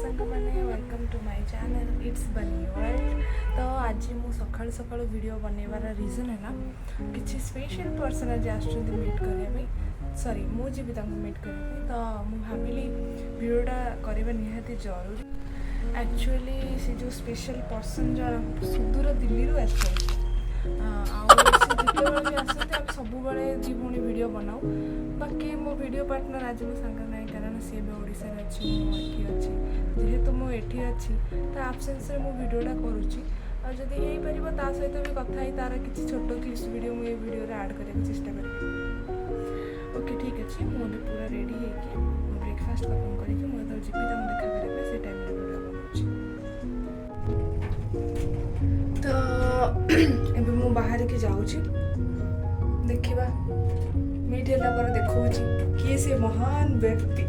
सांग मैंने welcome to my channel it's bunny world. तो आज मु सकाळु सकाळु वीडियो बनवार रीजन है ना किसी स्पेशल पर्सन आज आसुँच मीट करने सॉरी मुझे मीट करने तो मुझे भाविली वीडियोटा करवा निहाती जरूरी। एक्चुअली से जो स्पेशल पर्सन जन सुदूर दिल्ली रू आसते भी आसते आम सब दी भौणी वीडियो बनाऊ। बाकी मो वीडियो पार्टनर आज मो सांग ना कारण सी भी ओडिशा अच्छी मुझे अच्छी जेहेतु मुझे अच्छी ता आबसेन्स मो वीडियोटा करुच्ची आदि हो पार ता सहित भी कथा तार किसी छोट क्लिप्स वीडियो मुझे वीडियो ऐड करने चेष्टा करी। ओके ठीक अच्छे मुझे पूरा रेडी हो ब्रेकफास्ट कम करके मुझे जी देखा करेंगे से टाइम वीडियो तो एबे मु बाहर के जाऊँगी देखा मीट है देखा किए से महान व्यक्ति।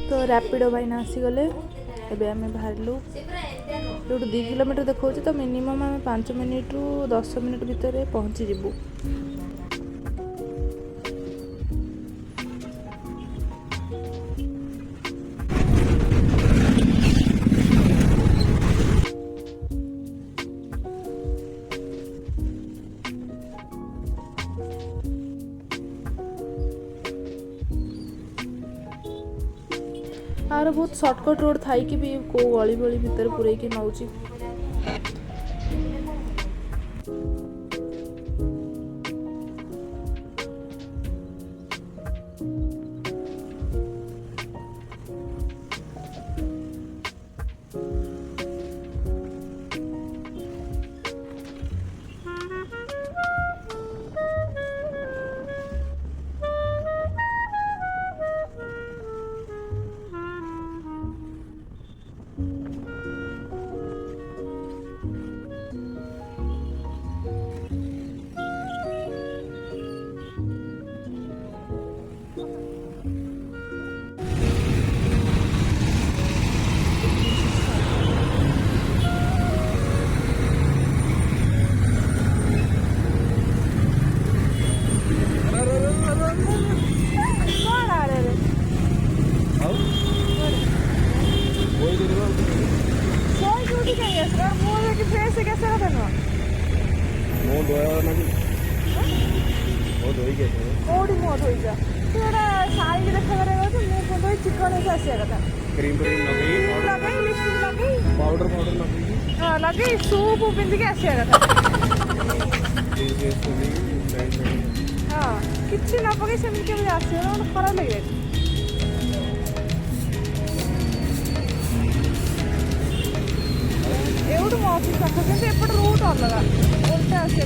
तो रैपिडो भाईना आसीगले एबे आम बाहरलु जो 2 किलोमीटर देखा तो मिनिमम आम 5 मिनिट रु 10 मिनिट भितर पहुँची जीवु। आर बहुत सर्टकट रोड थाई कि भी को गली गली भितर पूरे की नौची। लगे सूप पिंधि के आसिया कथा हाँ किसी न पकई सेमती केमी आसो खराब लगे। एवढ मो ऑफिस पाख कि एपट रूट अलग उल्टा आसे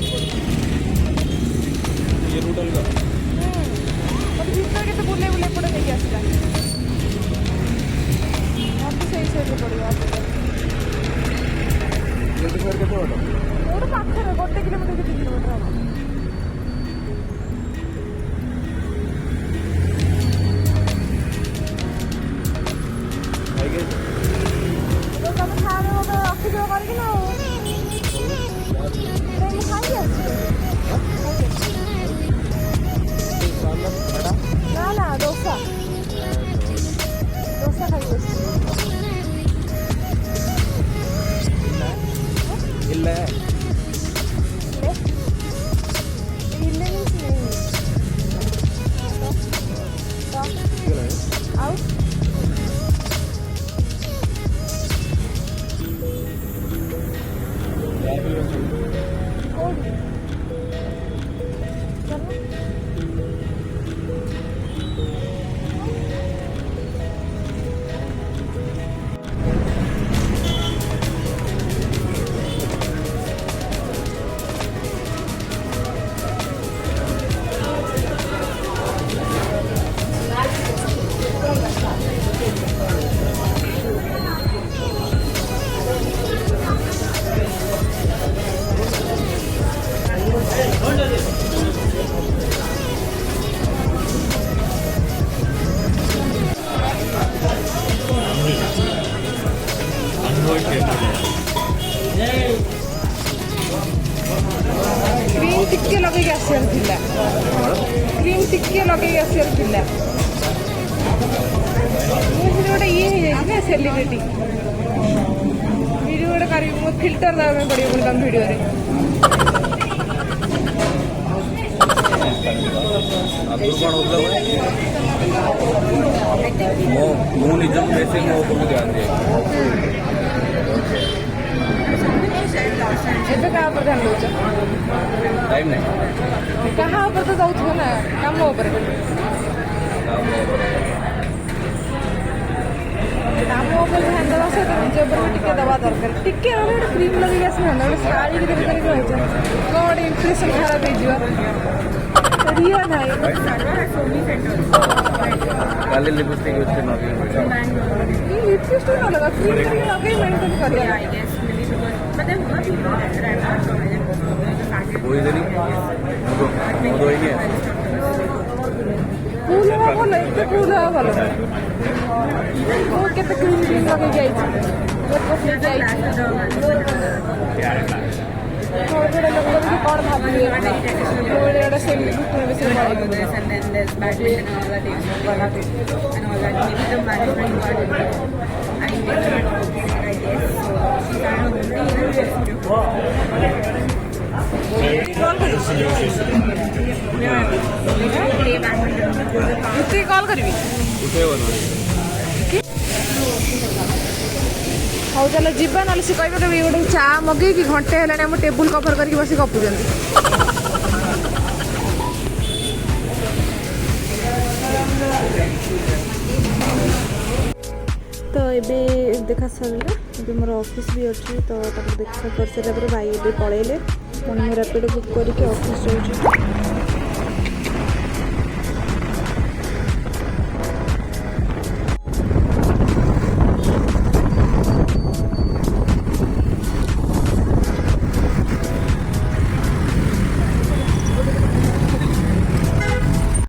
रूट अलग मत भीतर के बुले बुले पड़े नहीं आसला ऑफिस सही सही पड़ो पाखे 1 किलोमीटर 2 किलोमीटर हम तो तुम खाने गोटे रखिद करके ना ना डोसा डोसा खाई क्रीम टिके लगे आसार थिला क्रीम टिके लगे आसार थिला गोटे ये ना सेलिब्रिटी वीडियो गोटे कर फिल्टर देवा पड़े तुम वीडियो मु निज बेसिक मो ऊपर ध्यान दिए ଏବେ କାହା ଉପରେ ଧ୍ୟାନ ଦେଉଛ टाइम नहीं କାହା ଉପରେ ତ ଦେଉଥିବ ନା କାମ ଉପରେ କାମ ଉପରେ ଧ୍ୟାନ ଦେବା ସହିତ ନିଜ ଉପରେ ବି ଟିକେ ଦେବା ଦରକାର ଟିକେ ନହେଲେ ଗୋଟେ କ୍ରିମ୍ ଲଗେଇକି ଆସିଥାନ୍ତା ଗୋଟେ ଶାଢ଼ୀ ଧରି ଧରିକି ରହିଛ କ'ଣ ଗୋଟେ ଇମ୍ପ୍ରେସନ୍ ଖରାପ ହେଇଯିବ रिया नहीं काले लिपस्टिक यूज करना है ये लिपस्टिक ना लगा क्रीम लगे मेंटेन कर दिया आई गेस मतलब वो इधर ही वो दो ही है फूल है बोले तो फूल है बोले वो कितने क्रीम लगे गई थी वो को फिर गई थोड़ा लोग भी कौन भाभी है थोड़े थोड़ा सेम थोड़े वैसे बड़े this and then there's badminton and all that and all that maybe the management got it I guess so she call करी हौ चलो जीवा ना सी कह गोटे चा मगे कि घंटे है टेबुल कभर करके बस गपुं तो ये देखा सरला ये मोर ऑफिस भी अच्छी तो देखा कर सारा भाई ये पलैले पुणी मैं रैपिड बुक करके ऑफिस जाऊँ